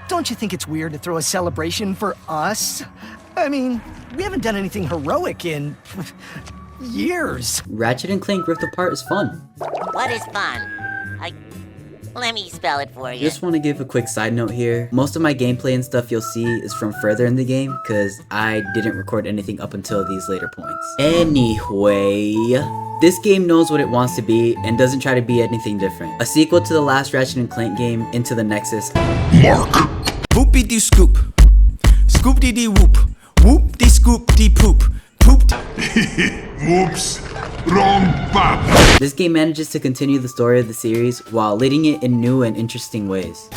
Don't you think it's weird to throw a celebration for us? I mean, we haven't done anything heroic in years. Ratchet & Clank Rift Apart is fun. What is fun? Let me spell it for you. Just want to give a quick side note here. Most of my gameplay and stuff you'll see is from further in the game because I didn't record anything up until these later points. Anyway, this game knows what it wants to be and doesn't try to be anything different. A sequel to the last Ratchet & Clank game, Into the Nexus. Mark. Boopy-dee scoop. Scoop-dee-dee whoop. Whoop-dee scoop-dee poop. Pooped. Whoops. Wrong button. This game manages to continue the story of the series while leading it in new and interesting ways.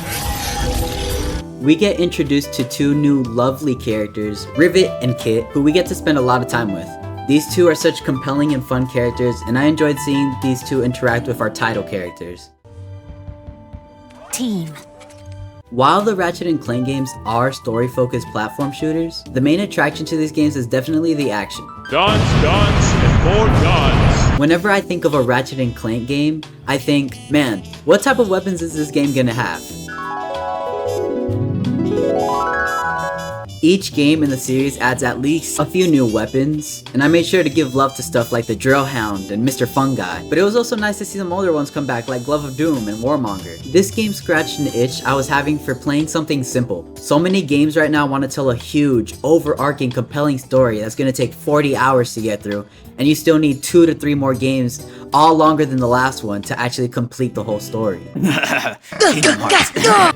We get introduced to two new lovely characters, Rivet and Kit, who we get to spend a lot of time with. These two are such compelling and fun characters, and I enjoyed seeing these two interact with our title characters. Team. While the Ratchet & Clank games are story-focused platform shooters, the main attraction to these games is definitely the action. Guns, and more guns. Whenever I think of a Ratchet & Clank game, I think, man, what type of weapons is this game gonna have? Each game in the series adds at least a few new weapons, and I made sure to give love to stuff like the Drill Hound and Mr. Fungi, but it was also nice to see some older ones come back like Glove of Doom and Warmonger. This game scratched an itch I was having for playing something simple. So many games right now want to tell a huge, overarching, compelling story that's going to take 40 hours to get through, and you still need 2 to 3 more games, all longer than the last one, to actually complete the whole story.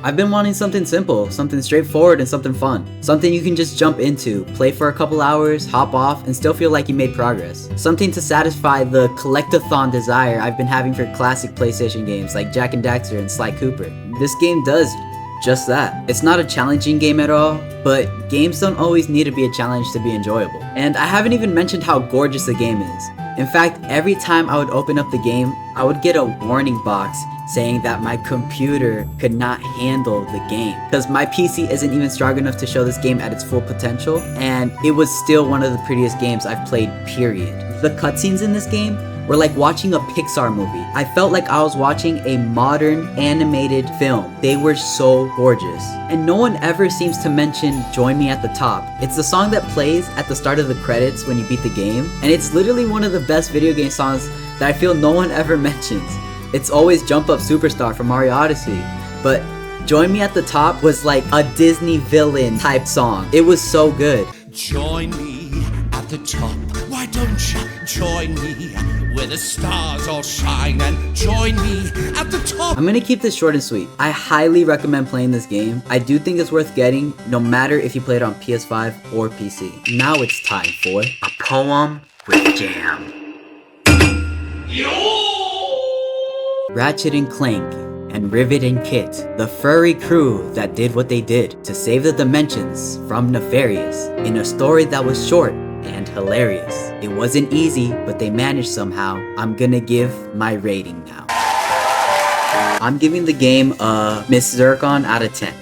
I've been wanting something simple, something straightforward, and something fun. Something you can just jump into, play for a couple hours, hop off, and still feel like you made progress. Something to satisfy the collectathon desire I've been having for classic PlayStation games like Jak and Daxter and Sly Cooper. This game does just that. It's not a challenging game at all, but games don't always need to be a challenge to be enjoyable. And I haven't even mentioned how gorgeous the game is. In fact, every time I would open up the game, I would get a warning box saying that my computer could not handle the game because my PC isn't even strong enough to show this game at its full potential, and it was still one of the prettiest games I've played, period. The cutscenes in this game were like watching a Pixar movie. I felt like I was watching a modern animated film. They were so gorgeous. And no one ever seems to mention Join Me at the Top. It's the song that plays at the start of the credits when you beat the game, and it's literally one of the best video game songs that I feel no one ever mentions. It's always Jump Up Superstar from Mario Odyssey, but Join Me at the Top was like a Disney villain type song. It was so good. Join me at the top. Why don't you join me where the stars all shine, and join me at the top? I'm gonna keep this short and sweet. I highly recommend playing this game. I do think it's worth getting, no matter if you play it on PS5 or PC. Now it's time for a poem with jam. Ratchet & Clank and Rivet and Kit, the furry crew that did what they did to save the dimensions from Nefarious in a story that was short and hilarious. It wasn't easy, but they managed somehow. I'm gonna give my rating now. I'm giving the game a Miss Zircon out of 10.